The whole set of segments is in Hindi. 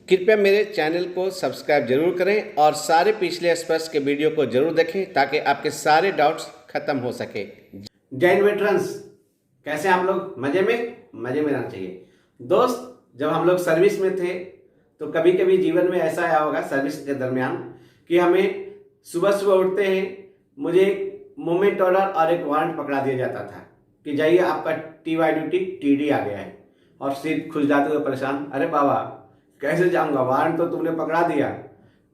कृपया मेरे चैनल को सब्सक्राइब जरूर करें और सारे पिछले स्पर्श के वीडियो को जरूर देखें ताकि आपके सारे डाउट्स खत्म हो सके। जय हिंद वेटरन्स, कैसे हैं आप लोग? मजे में रहना चाहिए। दोस्त, जब हम लोग सर्विस में थे तो कभी कभी जीवन में ऐसा आया होगा सर्विस के दरमियान कि हमें सुबह सुबह उठते हैं, मुझे एक मोमेंट ऑर्डर और एक वारंट पकड़ा दिया जाता था कि जाइए आपका TYDT TD आ गया है, और सिर खुजलाते हुए परेशान, अरे बाबा कैसे जाऊंगा, वारंट तो तुमने पकड़ा दिया,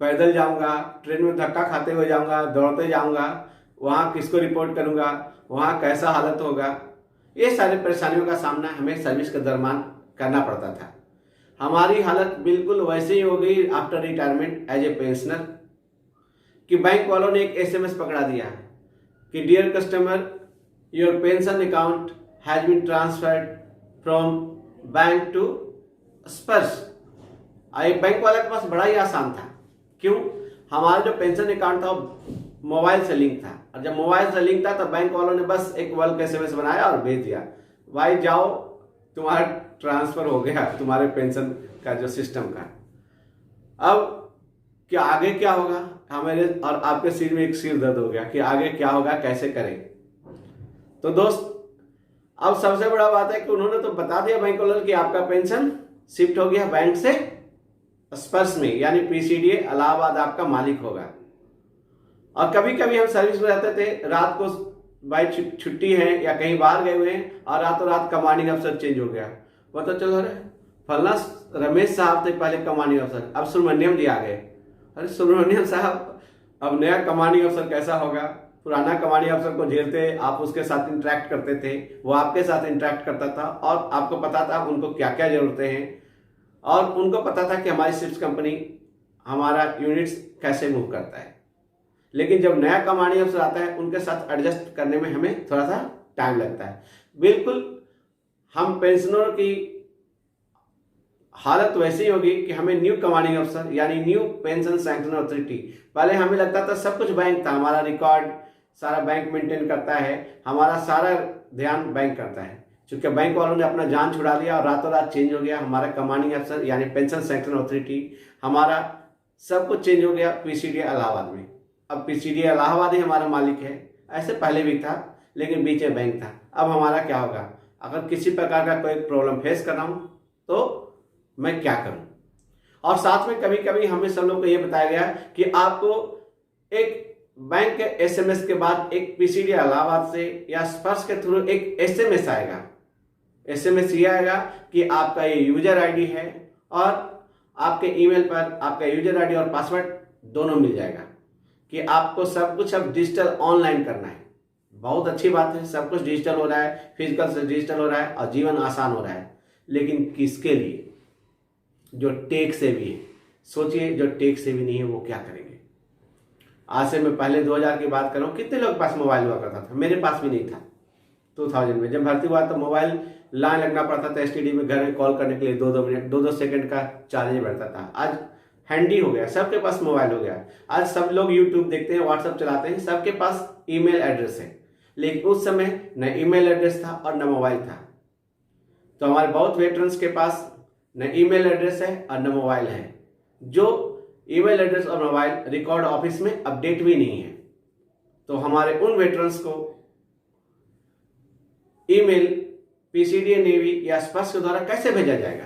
पैदल जाऊंगा, ट्रेन में धक्का खाते हुए जाऊंगा, दौड़ते जाऊंगा, वहाँ किसको रिपोर्ट करूंगा, वहाँ कैसा हालत होगा। ये सारी परेशानियों का सामना हमें सर्विस के दरमियान करना पड़ता था। हमारी हालत बिल्कुल वैसे ही हो गई after retirement as a pensioner कि बैंक वालों ने एक SMS पकड़ा दिया कि dear customer, your pension account has been transferred from bank to Sparsh. Bank वाले के पास बड़ा ही आसान था। क्यों? हमारा जो पेंशन अकाउंट था मोबाइल से लिंक था, और जब मोबाइल से लिंक था तो बैंक वालों ने बस एक बल्क SMS बनाया और भेज दिया, भाई जाओ तुम्हारा ट्रांसफर हो गया तुम्हारे पेंशन का जो सिस्टम का। अब क्या आगे क्या होगा, हमारे और आपके सिर में एक सिर दर्द हो गया कि आगे क्या होगा, कैसे करें। तो दोस्त, अब सबसे बड़ा बात है कि उन्होंने तो बता दिया बैंक वालों कि आपका पेंशन शिफ्ट हो गया बैंक से स्पर्श में, यानी PCDA इलाहाबाद आपका मालिक होगा। और कभी कभी हम सर्विस में रहते थे, रात को भाई छुट्टी है या कहीं बाहर गए हुए हैं और रातों रात कमांडिंग अफसर चेंज हो गया, पता चलो अरे फलना रमेश साहब थे पहले कमांडिंग अफसर, अब सुब्रमण्यम जी आ गए। अरे सुब्रमण्यम साहब, अब नया कमांडिंग अफसर कैसा होगा? पुराना कमांडिंग अफसर को झेलते, आप उसके साथ इंटरेक्ट करते थे, वो आपके साथ इंटरेक्ट करता था और आपको पता था उनको क्या क्या जरूरतें हैं, और उनको पता था कि हमारी शिप्स कंपनी हमारा यूनिट्स कैसे मूव करता है। लेकिन जब नया कमांडिंग अफसर आता है उनके साथ एडजस्ट करने में हमें थोड़ा सा टाइम लगता है। बिल्कुल हम पेंशनरों की हालत वैसी ही होगी कि हमें न्यू कमांडिंग अफसर यानी न्यू पेंशन सैंक्शन अथॉरिटी, पहले हमें लगता था सब कुछ बैंक था, हमारा रिकॉर्ड सारा बैंक मेंटेन करता है, हमारा सारा ध्यान बैंक करता है। चूंकि बैंक वालों ने अपना जान छुड़ा लिया और रातों रात चेंज हो गया हमारा कमांडिंग अफसर यानी पेंशन सैंक्शन अथॉरिटी, हमारा सब कुछ चेंज हो गया PCDA इलाहाबाद में। अब PCDA इलाहाबाद ही हमारा मालिक है। ऐसे पहले भी था लेकिन बीच में बैंक था। अब हमारा क्या होगा? अगर किसी प्रकार का कोई प्रॉब्लम फेस कर रहा हूं तो मैं क्या करूं? और साथ में कभी कभी हमें सब लोग को यह बताया गया कि आपको एक बैंक के SMS के बाद एक PCDA इलाहाबाद से या स्पर्श के थ्रू एक SMS आएगा। SMS ये आएगा कि आपका ये यूजर ID है और आपके ईमेल पर आपका यूजर ID और पासवर्ड दोनों मिल जाएगा कि आपको सब कुछ अब डिजिटल ऑनलाइन करना है। बहुत अच्छी बात है, सब कुछ डिजिटल हो रहा है, फिजिकल से डिजिटल हो रहा है और जीवन आसान हो रहा है। लेकिन किसके लिए? जो टेक सेवी है। सोचिए, जो टेक सेवी नहीं है वो क्या करेंगे? आज से मैं पहले 2000 की बात कर रहा हूँ, कितने लोग पास मोबाइल हुआ करता था? मेरे पास भी नहीं था। 2000 में जब भर्ती हुआ तो मोबाइल लाइन लगना पड़ता था STD में, घर में कॉल करने के लिए 2-2 मिनट 2-2 सेकंड का चार्ज बढ़ता था। आज हैंडी हो गया, सबके पास मोबाइल हो गया। आज सब लोग यूट्यूब देखते हैं, व्हाट्सएप चलाते हैं, सबके पास ईमेल एड्रेस है। लेकिन उस समय न ईमेल एड्रेस था और न मोबाइल था। तो हमारे बहुत वेटरन्स के पास न ईमेल एड्रेस है और न मोबाइल है। जो ईमेल एड्रेस और मोबाइल रिकॉर्ड ऑफिस में अपडेट भी नहीं है। तो हमारे उन वेटरन्स को ईमेल PCDA नेवी या स्पर्श के द्वारा कैसे भेजा जाएगा?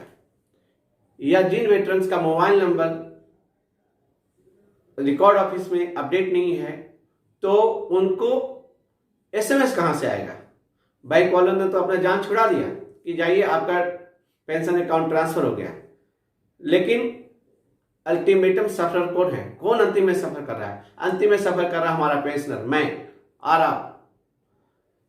या जिन वेटरन्स का मोबाइल नंबर रिकॉर्ड ऑफिस में अपडेट नहीं है तो उनको SMS कहां से आएगा? बैंक वालों ने तो अपना जान छुड़ा दिया कि जाइए आपका पेंशन अकाउंट ट्रांसफर हो गया। लेकिन अल्टीमेटम सफर कौन है? कौन अंतिम में सफर कर रहा है? अंतिम में सफर कर रहा हमारा पेंशनर, मैं और आप।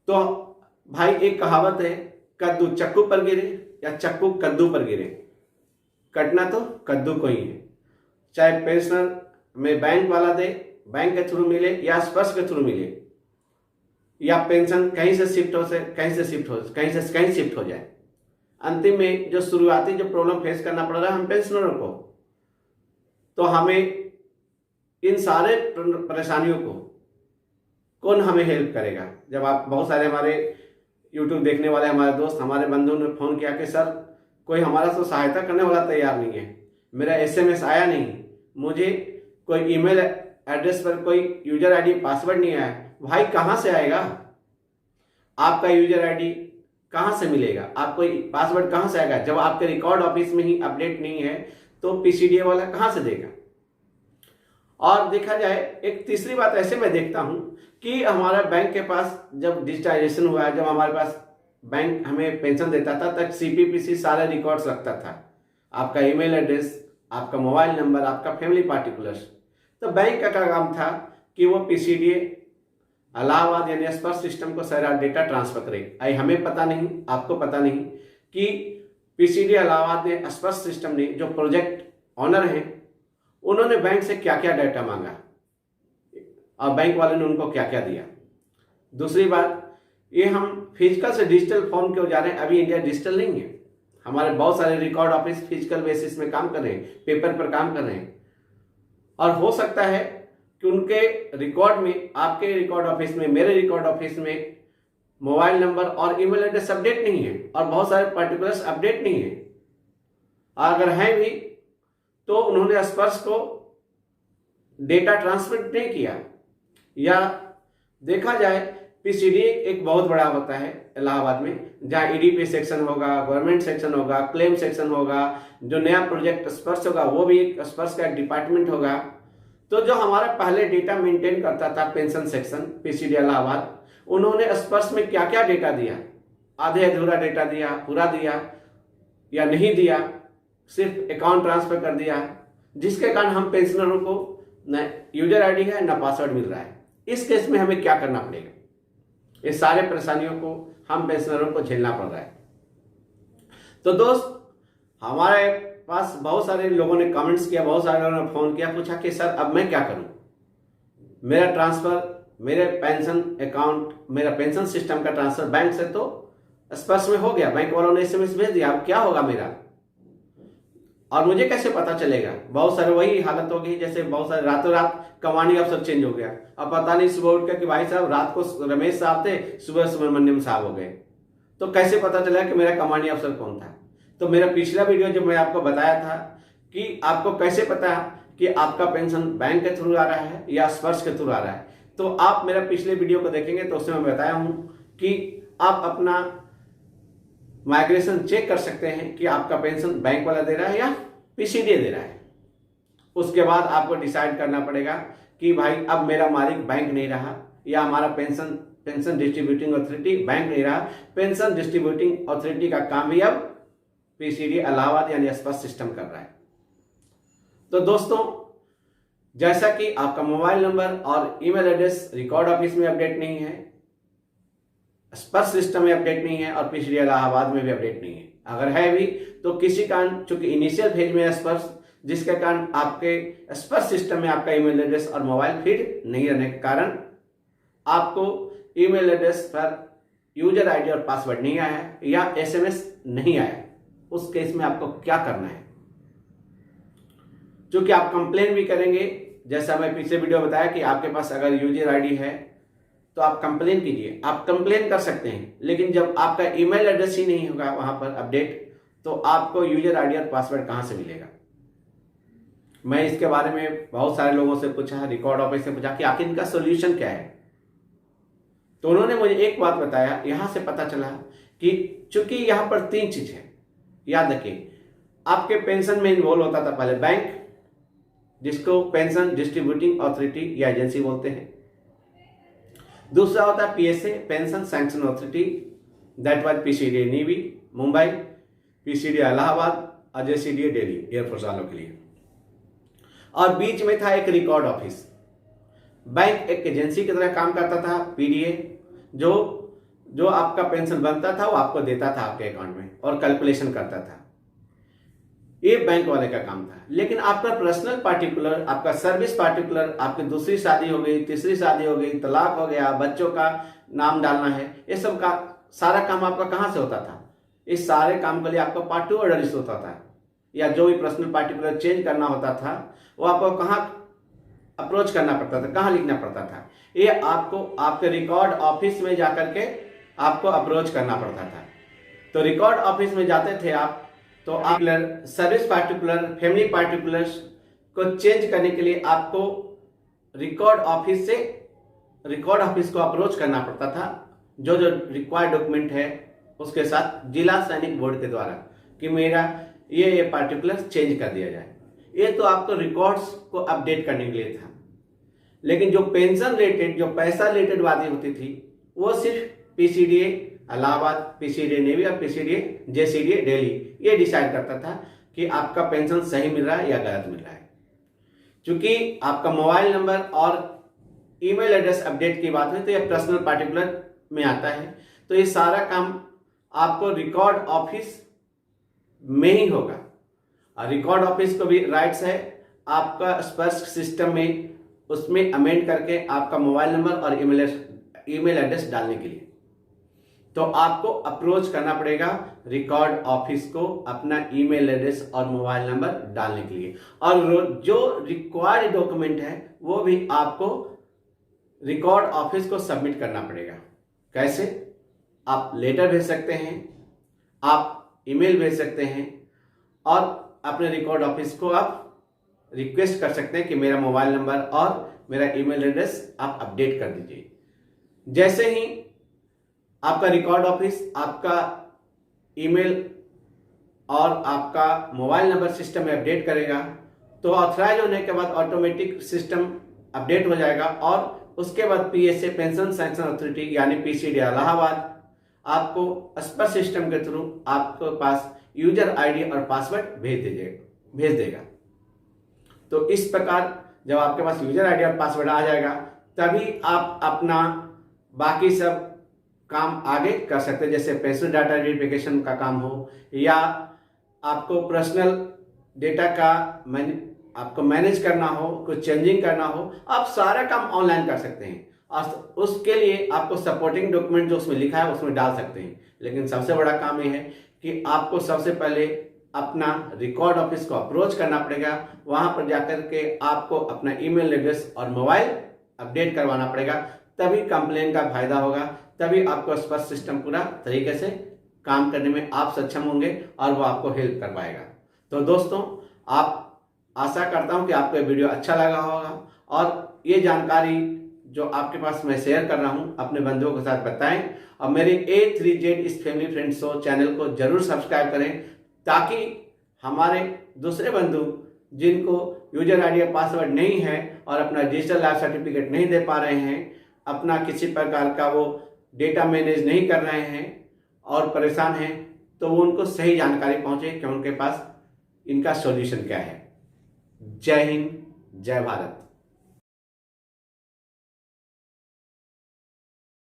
तो भाई एक कहावत है, कद्दू चक्कू पर गिरे या चक्कू कद्दू पर गिरे, कटना तो कद्दू को ही है। चाहे पेंशनर में बैंक वाला दे, बैंक के थ्रू मिले या स्पर्श के थ्रू मिले, या पेंशन कहीं से शिफ्ट हो जाए, अंतिम में जो शुरुआती जो प्रॉब्लम फेस करना पड़ रहा है हम पेंशनरों को, तो हमें इन सारे परेशानियों को कौन हमें हेल्प करेगा? जब आप बहुत सारे हमारे YouTube देखने वाले हमारे दोस्त, हमारे बंधु ने फोन किया कि सर कोई हमारा तो सहायता करने वाला तैयार नहीं है, मेरा एसएमएस आया नहीं, मुझे कोई ईमेल एड्रेस पर कोई यूजर आईडी पासवर्ड नहीं आया, भाई कहाँ से आएगा? आपका यूजर आईडी कहाँ से मिलेगा? आपको पासवर्ड कहाँ से आएगा? जब आपके रिकॉर्ड ऑफिस में ही अपडेट नहीं है तो पीसीडीए वाला कहाँ से देगा? और देखा जाए, एक तीसरी बात ऐसे मैं देखता हूं कि हमारा बैंक के पास जब डिजिटाइजेशन हुआ, जब हमारे पास बैंक हमें पेंशन देता था तब सीपीपीसी सारे रिकॉर्ड्स रखता था, आपका ईमेल एड्रेस, आपका मोबाइल नंबर, आपका फैमिली पार्टिकुलर्स। तो बैंक का काम था कि वो पीसीडीए इलाहाबाद यानी स्पर्श सिस्टम को सारा डेटा ट्रांसफर करे। आई हमें पता नहीं, आपको पता नहीं कि पीसीडीए इलाहाबाद ने, स्पर्श सिस्टम ने, जो प्रोजेक्ट ऑनर हैं, उन्होंने बैंक से क्या क्या डाटा मांगा और बैंक वाले ने उनको क्या क्या दिया। दूसरी बात, ये हम फिजिकल से डिजिटल फॉर्म क्यों जा रहे हैं? अभी इंडिया डिजिटल नहीं है, हमारे बहुत सारे रिकॉर्ड ऑफिस फिजिकल बेसिस में काम कर रहे हैं, पेपर पर काम कर रहे हैं, और हो सकता है कि उनके रिकॉर्ड में, आपके रिकॉर्ड ऑफिस में, मेरे रिकॉर्ड ऑफिस में मोबाइल नंबर और ईमेल एड्रेस अपडेट नहीं है और बहुत सारे पर्टिकुलर्स अपडेट नहीं है। अगर हैं भी तो उन्होंने स्पर्श को डेटा ट्रांसफर नहीं किया। या देखा जाए, पीसीडी एक बहुत बड़ा होता है इलाहाबाद में, जहाँ ईडीपी सेक्शन होगा, गवर्नमेंट सेक्शन होगा, क्लेम सेक्शन होगा, जो नया प्रोजेक्ट स्पर्श होगा वो भी एक स्पर्श का डिपार्टमेंट होगा। तो जो हमारा पहले डेटा मेंटेन करता था पेंशन सेक्शन पीसीडी इलाहाबाद, उन्होंने स्पर्श में क्या क्या डेटा दिया, आधे अधूरा डेटा दिया, पूरा दिया या नहीं दिया, सिर्फ अकाउंट ट्रांसफर कर दिया, जिसके कारण हम पेंशनरों को न यूजर आईडी है न पासवर्ड मिल रहा है। इस केस में हमें क्या करना पड़ेगा? ये सारे परेशानियों को हम पेंशनरों को झेलना पड़ रहा है। तो दोस्त, हमारे पास बहुत सारे लोगों ने कमेंट्स किया, बहुत सारे लोगों ने फोन किया, पूछा कि सर अब मैं क्या करूं? मेरा ट्रांसफर, मेरे पेंशन अकाउंट, मेरा पेंशन सिस्टम का ट्रांसफर बैंक से तो स्पर्श में हो गया, बैंक वालों ने एसएमएस भेज दिया, अब क्या होगा मेरा? और मुझे कैसे पता चलेगा? बहुत सारे वही हालत होगी जैसे बहुत सारे रातों रात कमांडिंग अफसर चेंज हो गया, अब पता नहीं सुबह उठ कर कि भाई साहब रात को रमेश साहब थे, सुबह सुब्रमण्यम साहब हो गए। तो कैसे पता चला कि मेरा कमांडिंग अफसर कौन था? तो मेरा पिछला वीडियो जो मैं आपको बताया था कि आपको कैसे पता कि आपका पेंशन बैंक के थ्रू आ रहा है या स्पर्श के थ्रू आ रहा है, तो आप मेरा पिछले वीडियो को देखेंगे तो उसमें मैं बताया हूं कि आप अपना माइग्रेशन चेक कर सकते हैं कि आपका पेंशन बैंक वाला दे रहा है या पीसीडीए दे रहा है। उसके बाद आपको डिसाइड करना पड़ेगा कि भाई अब मेरा मालिक बैंक नहीं रहा, या हमारा पेंशन डिस्ट्रीब्यूटिंग अथॉरिटी बैंक नहीं रहा, पेंशन डिस्ट्रीब्यूटिंग अथॉरिटी का काम भी अब पीसीडीए इलाहाबाद यानी स्पर्श सिस्टम कर रहा है। तो दोस्तों, जैसा कि आपका मोबाइल नंबर और ईमेल एड्रेस रिकॉर्ड ऑफिस में अपडेट नहीं है, स्पर्श सिस्टम में अपडेट नहीं है और पीसीडीए इलाहाबाद में भी अपडेट नहीं है, अगर है भी तो किसी कारण, चूंकि इनिशियल फेज में स्पर्श, जिसके कारण आपके स्पर्श सिस्टम में आपका ईमेल एड्रेस और मोबाइल फीड नहीं रहने के कारण आपको ईमेल एड्रेस पर यूजर आईडी और पासवर्ड नहीं आया या एसएमएस नहीं आया, उस केस में आपको क्या करना है? क्योंकि आप कंप्लेन भी करेंगे, जैसा मैं पिछले वीडियो बताया कि आपके पास अगर यूजर आईडी है तो आप कंप्लेन कीजिए, आप कंप्लेन कर सकते हैं, लेकिन जब आपका ईमेल एड्रेस ही नहीं होगा वहां पर अपडेट, तो आपको यूजर आईडी और पासवर्ड कहां से मिलेगा? मैं इसके बारे में बहुत सारे लोगों से पूछा, रिकॉर्ड ऑफिस से पूछा कि आखिर इनका सोल्यूशन क्या है। तो उन्होंने मुझे एक बात बताया, यहां से पता चला कि चूंकि यहां पर 3 चीज है, याद रखिए, आपके पेंशन में इन्वॉल्व होता था पहले बैंक, जिसको पेंशन डिस्ट्रीब्यूटिंग अथॉरिटी या एजेंसी बोलते हैं। दूसरा होता है PSA, pension sanction authority, that was PCDA navy Mumbai, PCDA Allahabad और जेसीडीए दिल्ली एयरफोर्स वालों के लिए। और बीच में था एक रिकॉर्ड ऑफिस, बैंक एक एजेंसी की तरह काम करता था, पीडीए, जो आपका पेंशन बनता था वो आपको देता था आपके अकाउंट में और कैलकुलेशन करता था, ये बैंक वाले का काम था। लेकिन आपका पर्सनल पार्टिकुलर, आपका सर्विस पार्टिकुलर, आपकी दूसरी शादी हो गई, तीसरी शादी हो गई, तलाक हो गया, बच्चों का नाम डालना है, ये सब का सारा काम आपका कहां से होता था? इस सारे काम के लिए आपको पार्ट 2 ऑर्डर इशू होता था, या जो भी पर्सनल पार्टिकुलर चेंज करना होता था वो आपको कहां अप्रोच करना पड़ता था, कहां लिखना पड़ता था? ये आपको आपके रिकॉर्ड ऑफिस में जाकर के आपको अप्रोच करना पड़ता था। तो रिकॉर्ड ऑफिस में जाते थे आप, तो तो आप सर्विस पार्टिकुलर, फैमिली पार्टिकुलर्स को चेंज करने के लिए आपको रिकॉर्ड ऑफिस को अप्रोच करना पड़ता था, जो रिक्वायर्ड डॉक्यूमेंट है उसके साथ जिला सैनिक बोर्ड के द्वारा, कि मेरा ये पार्टिकुलर चेंज कर दिया जाए। ये तो आपको रिकॉर्ड्स को अपडेट करने के लिए था। लेकिन जो पेंशन रिलेटेड, जो पैसा रिलेटेड बातें होती थी, वो सिर्फ पीसीडीए इलाहाबाद, पीसीडीए नेवी और पीसीडीए जेसीडीए दिल्ली ये डिसाइड करता था कि आपका पेंशन सही मिल रहा है या गलत मिल रहा है। क्योंकि आपका मोबाइल नंबर और ईमेल एड्रेस अपडेट की बात हुई तो ये पर्सनल पार्टिकुलर में आता है। तो ये सारा काम आपको रिकॉर्ड ऑफिस में ही होगा। और रिकॉर्ड ऑफिस को भी राइट्स है आपका स्पर्श सिस्टम में, उसमें अमेंड करके आपका मोबाइल नंबर और ईमेल एड्रेस डालने के लिए। तो आपको अप्रोच करना पड़ेगा रिकॉर्ड ऑफिस को अपना ईमेल एड्रेस और मोबाइल नंबर डालने के लिए। और जो रिक्वायर्ड डॉक्यूमेंट है वो भी आपको रिकॉर्ड ऑफिस को सबमिट करना पड़ेगा। कैसे? आप लेटर भेज सकते हैं, आप ईमेल भेज सकते हैं और अपने रिकॉर्ड ऑफिस को आप रिक्वेस्ट कर सकते हैं कि मेरा मोबाइल नंबर और मेरा ईमेल एड्रेस आप अपडेट कर दीजिए। जैसे ही आपका रिकॉर्ड ऑफिस आपका ईमेल और आपका मोबाइल नंबर सिस्टम में अपडेट करेगा तो ऑथराइज होने के बाद ऑटोमेटिक सिस्टम अपडेट हो जाएगा और उसके बाद पीएसए पेंशन सैंक्शन अथॉरिटी यानी पीसीडी इलाहाबाद आपको स्पर्श सिस्टम के थ्रू आपके पास यूजर आईडी और पासवर्ड भेज देगा। तो इस प्रकार जब आपके पास यूजर आईडी और पासवर्ड आ जाएगा तभी आप अपना बाकी सब काम आगे कर सकते हैं। जैसे पेंशन डाटा वेरिफिकेशन का काम हो या आपको पर्सनल डेटा का आपको मैनेज करना हो, कुछ चेंजिंग करना हो, आप सारा काम ऑनलाइन कर सकते हैं। और उसके लिए आपको सपोर्टिंग डॉक्यूमेंट जो उसमें लिखा है उसमें डाल सकते हैं। लेकिन सबसे बड़ा काम यह है कि आपको सबसे पहले अपना रिकॉर्ड ऑफिस को अप्रोच करना पड़ेगा। वहां पर जाकर के आपको अपना ईमेल एड्रेस और मोबाइल अपडेट करवाना पड़ेगा, तभी कंप्लेन का फायदा होगा, तभी आपको स्पर्श सिस्टम पूरा तरीके से काम करने में आप सक्षम होंगे और वो आपको हेल्प कर पाएगा। तो दोस्तों, आप आशा करता हूं कि आपको ये वीडियो अच्छा लगा होगा और ये जानकारी जो आपके पास मैं शेयर कर रहा हूं अपने बंधुओं के साथ बताएं और मेरे A3Z इस फैमिली फ्रेंड शो चैनल को जरूर सब्सक्राइब करें, ताकि हमारे दूसरे बंधु जिनको यूजर आईडी और पासवर्ड नहीं है और अपना डिजिटल लाइफ सर्टिफिकेट नहीं दे पा रहे हैं, अपना किसी प्रकार का वो डेटा मैनेज नहीं कर रहे हैं और परेशान हैं, तो वो उनको सही जानकारी पहुंचे कि उनके पास इनका सॉल्यूशन क्या है। जय हिंद, जय भारत।